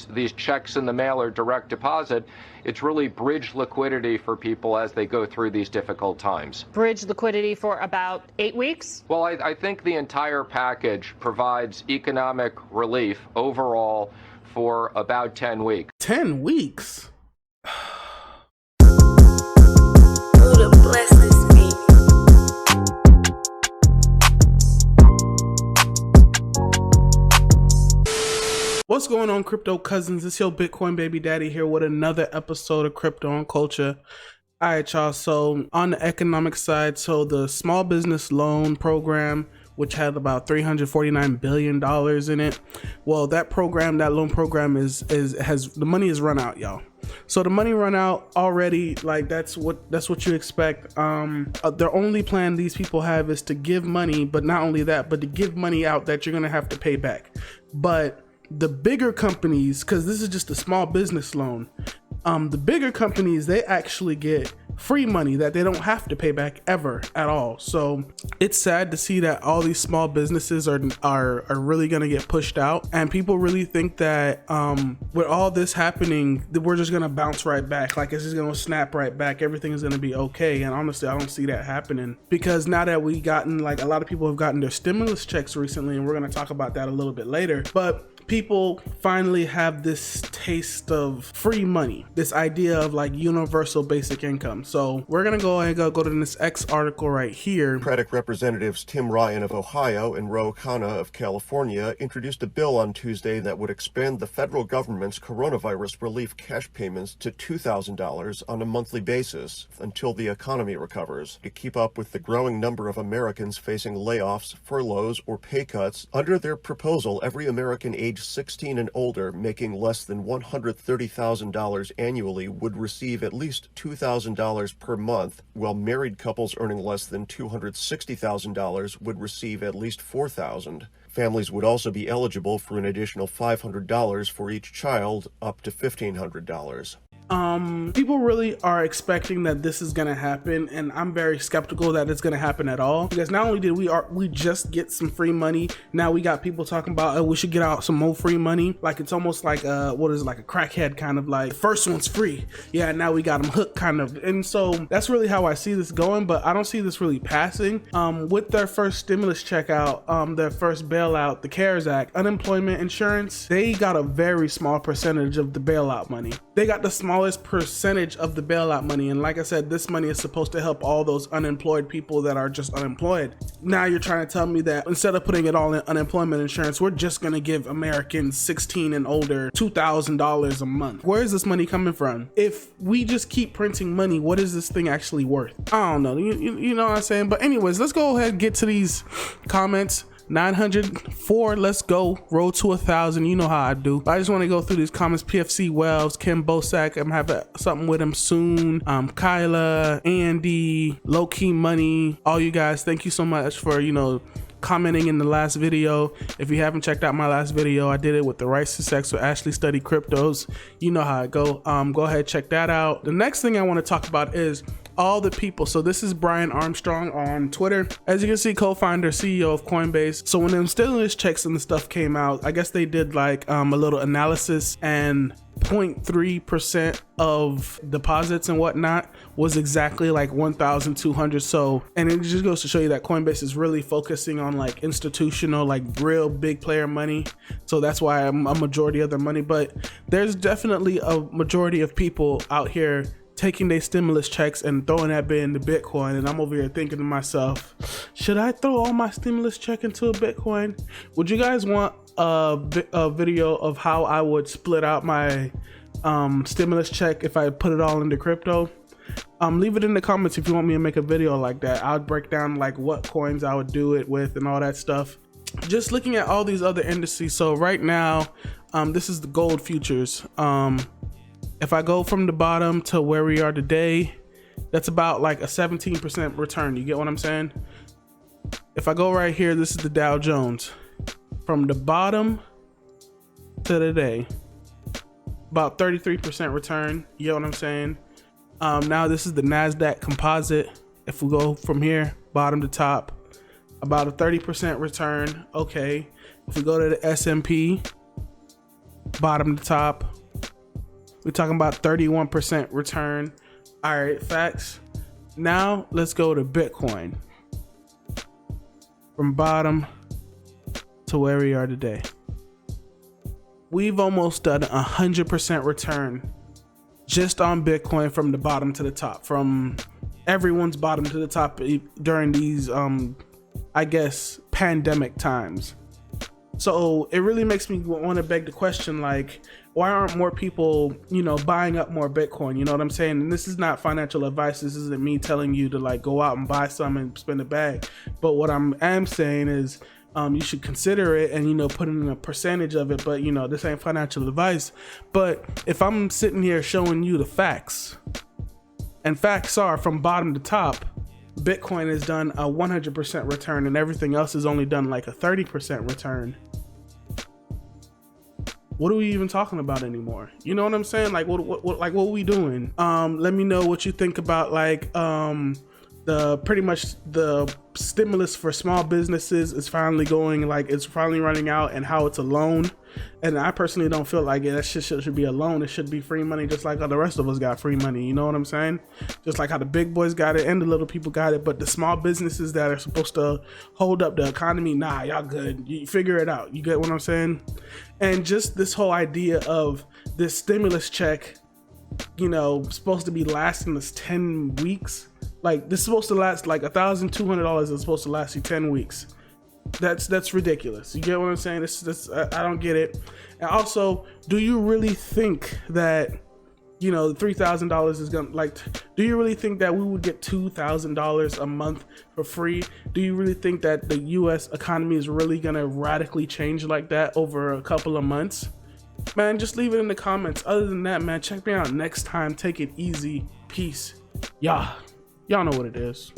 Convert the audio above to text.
these checks in the mail or direct deposit, it's really bridge liquidity for people as they go through these difficult times. Bridge liquidity for about 8 weeks? Well, I think the entire package provides economic relief overall for about 10 weeks. 10 weeks? What's going on, crypto cousins? It's your Bitcoin baby daddy here with another episode of Crypto and Culture. All right, y'all. So on the economic side, so the small business loan program, which had about $349 billion in it. Well, that loan program has the money is run out, y'all. So the money run out already. Like that's what you expect. The only plan these people have is to give money, but not only that, but to give money out that you're gonna have to pay back. But the bigger companies, because this is just a small business loan, the bigger companies, they actually get free money that they don't have to pay back ever at all. So it's sad to see that all these small businesses are really going to get pushed out, and people really think that with all this happening that we're just going to bounce right back, like it's just going to snap right back, everything is going to be okay. And honestly, I don't see that happening, because now that we gotten, like, a lot of people have gotten their stimulus checks recently, and we're going to talk about that a little bit later, but people finally have this taste of free money, this idea of like universal basic income. So we're gonna go ahead and go to this X article right here. Democratic Representatives Tim Ryan of Ohio and Ro Khanna of California introduced a bill on Tuesday that would expand the federal government's coronavirus relief cash payments to $2,000 on a monthly basis until the economy recovers, to keep up with the growing number of Americans facing layoffs, furloughs, or pay cuts. Under their proposal, every American age 16 and older making less than $130,000 annually would receive at least $2,000 per month, while married couples earning less than $260,000 would receive at least $4,000. Families would also be eligible for an additional $500 for each child, up to $1,500. People really are expecting that this is gonna happen, and I'm very skeptical that it's gonna happen at all, because not only did we just get some free money, now we got people talking about, oh, we should get out some more free money. Like it's almost like like a crackhead kind of, like, first one's free, yeah, now we got them hooked kind of. And so that's really how I see this going, but I don't see this really passing. With their first stimulus check out, their first bailout, the CARES Act, unemployment insurance, they got a very small percentage of the bailout money. They got the smallest percentage of the bailout money, and like I said, this money is supposed to help all those unemployed people that are just unemployed. Now you're trying to tell me that instead of putting it all in unemployment insurance, we're just gonna give Americans 16 and older $2,000 a month. Where is this money coming from? If we just keep printing money, what is this thing actually worth? I don't know. You know what I'm saying? But anyways, let's go ahead and get to these comments. 904, let's go. Road to 1,000. You know how I do. I just want to go through these comments. PFC Wells, Kim Bosak, I'm having something with him soon. Kyla, Andy, Low Key Money, all you guys, thank you so much for, commenting in the last video. If you haven't checked out my last video, I did it with the Rights to Sex with Ashley Study Cryptos. You know how it go. Go ahead, check that out. The next thing I want to talk about is all the people. So this is Brian Armstrong on Twitter, as you can see, co-founder, CEO of Coinbase. So when them stimulus checks and the stuff came out, I guess they did like a little analysis, and 0.3% of deposits and whatnot was exactly like 1,200. So, and it just goes to show you that Coinbase is really focusing on like institutional, like real big player money. So that's why a majority of their money, but there's definitely a majority of people out here taking their stimulus checks and throwing that bit into Bitcoin. And I'm over here thinking to myself, should I throw all my stimulus check into a Bitcoin? Would you guys want a video of how I would split out my stimulus check if I put it all into crypto? Leave it in the comments if you want me to make a video like that. I'll break down like what coins I would do it with and all that stuff. Just looking at all these other indices. So right now, this is the gold futures. If I go from the bottom to where we are today, that's about like a 17% return. You get what I'm saying? If I go right here, this is the Dow Jones. From the bottom to today, about 33% return. You get what I'm saying? Now this is the NASDAQ composite. If we go from here, bottom to top, about a 30% return. Okay. If we go to the S&P, bottom to top. We're talking about 31% return. All right, facts. Now let's go to Bitcoin. From bottom to where we are today. We've almost done 100% return just on Bitcoin from the bottom to the top, from everyone's bottom to the top during these, I guess, pandemic times. So it really makes me want to beg the question, like, why aren't more people, buying up more Bitcoin? You know what I'm saying? And this is not financial advice. This isn't me telling you to like go out and buy some and spend a bag. But what am saying is, you should consider it and, put in a percentage of it. But, this ain't financial advice. But if I'm sitting here showing you the facts, and facts are from bottom to top, Bitcoin has done a 100% return and everything else has only done like a 30% return. What are we even talking about anymore? You know what I'm saying? Like, what are we doing? Let me know what you think about like, pretty much the stimulus for small businesses is finally it's finally running out, and how it's a loan. And I personally don't feel like that shit should be a loan. It should be free money, just like how the rest of us got free money. You know what I'm saying? Just like how the big boys got it and the little people got it. But the small businesses that are supposed to hold up the economy, nah, y'all good. You figure it out. You get what I'm saying? And just this whole idea of this stimulus check, supposed to be lasting us 10 weeks. Like, this is supposed to last like $1,200 is supposed to last you 10 weeks. That's ridiculous. You get what I'm saying? This I don't get it. And also, do you really think that $3,000 is gonna do you really think that we would get $2,000 a month for free? Do you really think that the US economy is really gonna radically change like that over a couple of months? Man, just leave it in the comments. Other than that, man, check me out next time. Take it easy. Peace. Y'all know what it is.